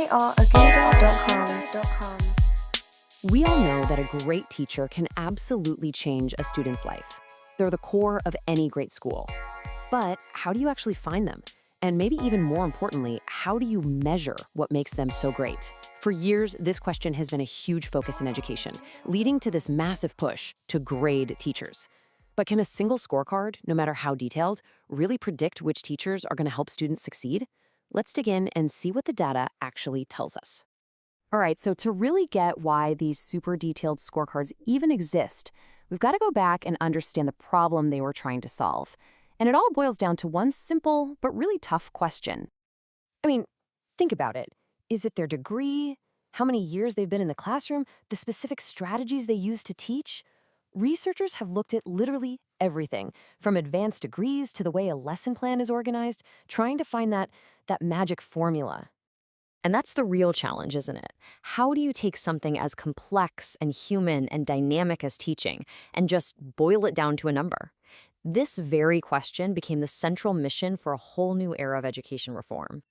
CRTF.com. We all know that a great teacher can absolutely change a student's life. They're the core of any great school. But how do you actually find them? And maybe even more importantly, how do you measure what makes them so great? For years, this question has been a huge focus in education, leading to this massive push to grade teachers. But can a single scorecard, no matter how detailed, really predict which teachers are going to help students succeed? Let's dig in and see what the data actually tells us. All right, so to really get why these super detailed scorecards even exist, we've got to go back and understand the problem they were trying to solve. And it all boils down to one simple but really tough question. I mean, think about it. Is it their degree? How many years they've been in the classroom? The specific strategies they use to teach? Researchers have looked at literally everything, from advanced degrees to the way a lesson plan is organized, trying to find that magic formula. And that's the real challenge, isn't it? How do you take something as complex and human and dynamic as teaching and just boil it down to a number? This very question became the central mission for a whole new era of education reform.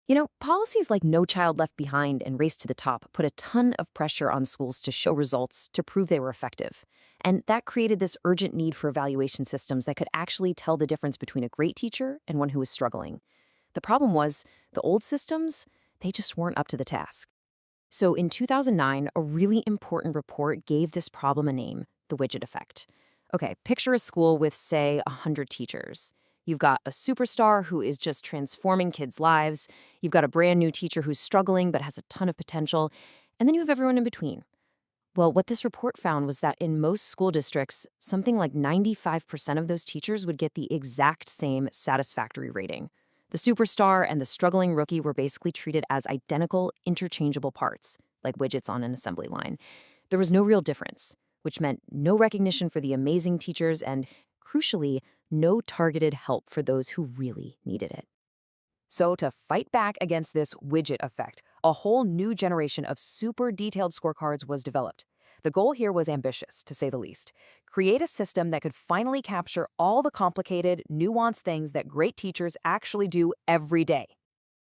You know, policies like No Child Left Behind and Race to the Top put a ton of pressure on schools to show results to prove they were effective. And that created this urgent need for evaluation systems that could actually tell the difference between a great teacher and one who was struggling. The problem was, the old systems, they just weren't up to the task. So in 2009, a really important report gave this problem a name, the widget effect. Okay, picture a school with, say, 100 teachers. You've got a superstar who is just transforming kids' lives. You've got a brand new teacher who's struggling but has a ton of potential. And then you have everyone in between. Well, what this report found was that in most school districts, something like 95% of those teachers would get the exact same satisfactory rating. The superstar and the struggling rookie were basically treated as identical, interchangeable parts, like widgets on an assembly line. There was no real difference, which meant no recognition for the amazing teachers and, crucially, no targeted help for those who really needed it. So to fight back against this widget effect, a whole new generation of super detailed scorecards was developed. The goal here was ambitious, to say the least. Create a system that could finally capture all the complicated, nuanced things that great teachers actually do every day.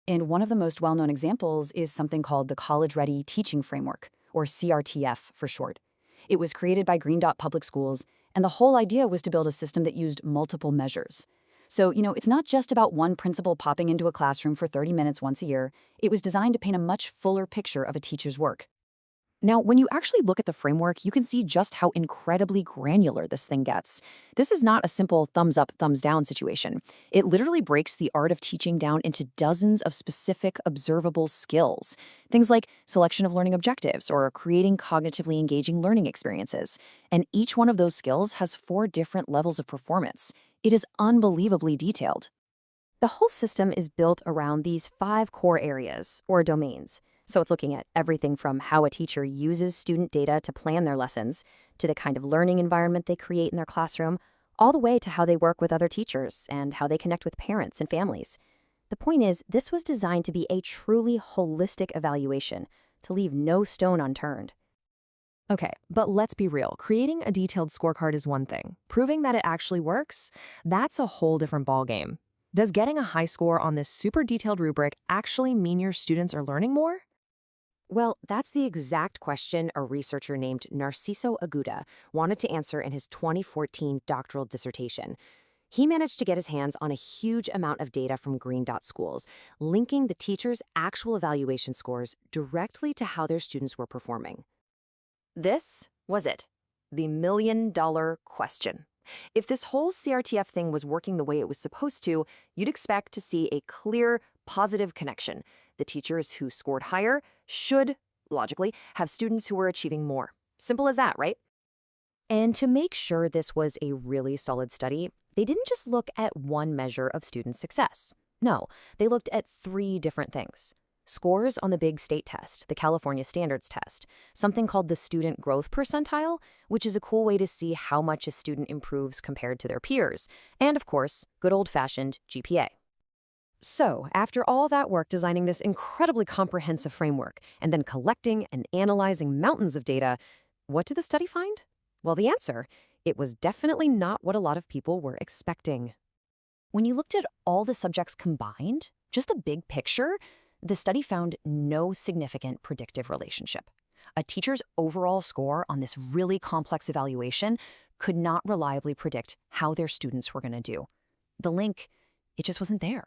And one of the most well-known examples is something called the College Ready Teaching Framework, or CRTF for short. It was created by Green Dot Public Schools, and the whole idea was to build a system that used multiple measures. So, it's not just about one principal popping into a classroom for 30 minutes once a year. It was designed to paint a much fuller picture of a teacher's work. Now, when you actually look at the framework, you can see just how incredibly granular this thing gets. This is not a simple thumbs up, thumbs down situation. It literally breaks the art of teaching down into dozens of specific observable skills. Things like selection of learning objectives or creating cognitively engaging learning experiences. And each one of those skills has 4 different levels of performance. It is unbelievably detailed. The whole system is built around these 5 core areas, or domains. So it's looking at everything from how a teacher uses student data to plan their lessons, to the kind of learning environment they create in their classroom, all the way to how they work with other teachers and how they connect with parents and families. The point is, this was designed to be a truly holistic evaluation, to leave no stone unturned. Okay, but let's be real. Creating a detailed scorecard is one thing. Proving that it actually works, that's a whole different ballgame. Does getting a high score on this super detailed rubric actually mean your students are learning more? Well, that's the exact question a researcher named Narciso Aguda wanted to answer in his 2014 doctoral dissertation. He managed to get his hands on a huge amount of data from Green Dot schools, linking the teachers' actual evaluation scores directly to how their students were performing. This was it, the million-dollar question. If this whole CRTF thing was working the way it was supposed to, you'd expect to see a clear, positive connection. The teachers who scored higher should, logically, have students who were achieving more. Simple as that, right? And to make sure this was a really solid study, they didn't just look at one measure of student success. No, they looked at 3 different things. Scores on the big state test, the California Standards Test, something called the Student Growth Percentile, which is a cool way to see how much a student improves compared to their peers, and of course, good old-fashioned GPA. So, after all that work designing this incredibly comprehensive framework, and then collecting and analyzing mountains of data, what did the study find? Well, the answer, it was definitely not what a lot of people were expecting. When you looked at all the subjects combined, just the big picture, The study found no significant predictive relationship. A teacher's overall score on this really complex evaluation could not reliably predict how their students were going to do. The link, it just wasn't there.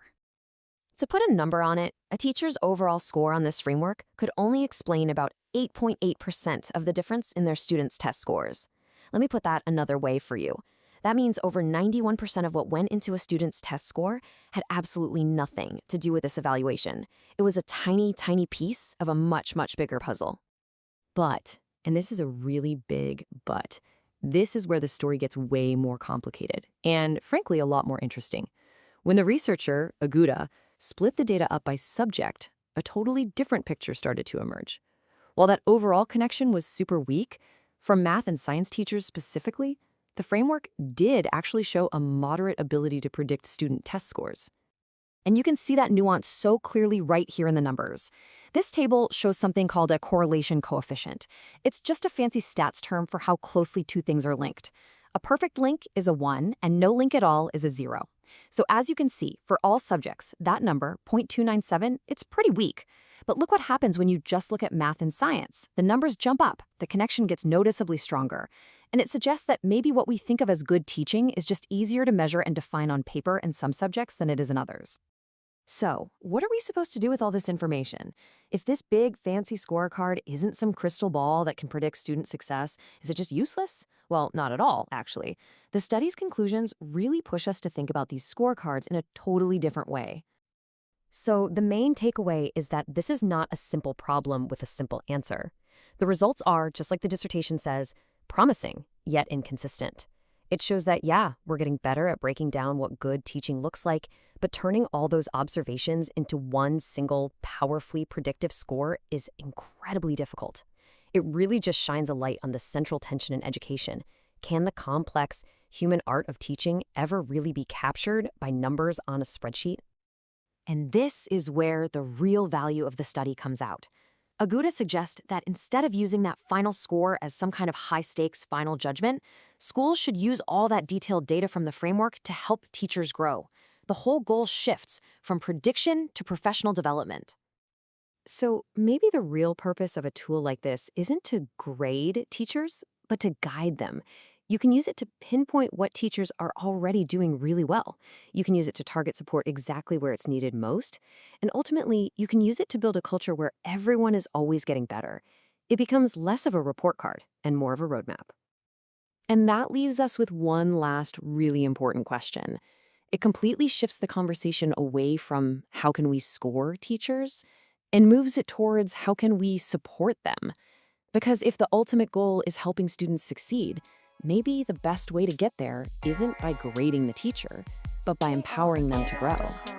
To put a number on it, a teacher's overall score on this framework could only explain about 8.8% of the difference in their students' test scores. Let me put that another way for you. That means over 91% of what went into a student's test score had absolutely nothing to do with this evaluation. It was a tiny, tiny piece of a much, much bigger puzzle. But, and this is a really big but, this is where the story gets way more complicated and, frankly, a lot more interesting. When the researcher, Aguda, split the data up by subject, a totally different picture started to emerge. While that overall connection was super weak, for math and science teachers specifically, the framework did actually show a moderate ability to predict student test scores. And you can see that nuance so clearly right here in the numbers. This table shows something called a correlation coefficient. It's just a fancy stats term for how closely two things are linked. A perfect link is a 1, and no link at all is a 0. So as you can see, for all subjects, that number, 0.297, it's pretty weak. But look what happens when you just look at math and science. The numbers jump up, the connection gets noticeably stronger. And it suggests that maybe what we think of as good teaching is just easier to measure and define on paper in some subjects than it is in others. So, what are we supposed to do with all this information? If this big, fancy scorecard isn't some crystal ball that can predict student success, is it just useless? Well, not at all, actually. The study's conclusions really push us to think about these scorecards in a totally different way. So, the main takeaway is that this is not a simple problem with a simple answer. The results are, just like the dissertation says, promising, yet inconsistent. It shows that, yeah, we're getting better at breaking down what good teaching looks like, but turning all those observations into one single, powerfully predictive score is incredibly difficult. It really just shines a light on the central tension in education. Can the complex human art of teaching ever really be captured by numbers on a spreadsheet? And this is where the real value of the study comes out. Aguda suggests that instead of using that final score as some kind of high-stakes final judgment, schools should use all that detailed data from the framework to help teachers grow. The whole goal shifts from prediction to professional development. So maybe the real purpose of a tool like this isn't to grade teachers, but to guide them. You can use it to pinpoint what teachers are already doing really well. You can use it to target support exactly where it's needed most. And ultimately, you can use it to build a culture where everyone is always getting better. It becomes less of a report card and more of a roadmap. And that leaves us with one last really important question. It completely shifts the conversation away from how can we score teachers and moves it towards how can we support them. Because if the ultimate goal is helping students succeed, maybe the best way to get there isn't by grading the teacher, but by empowering them to grow.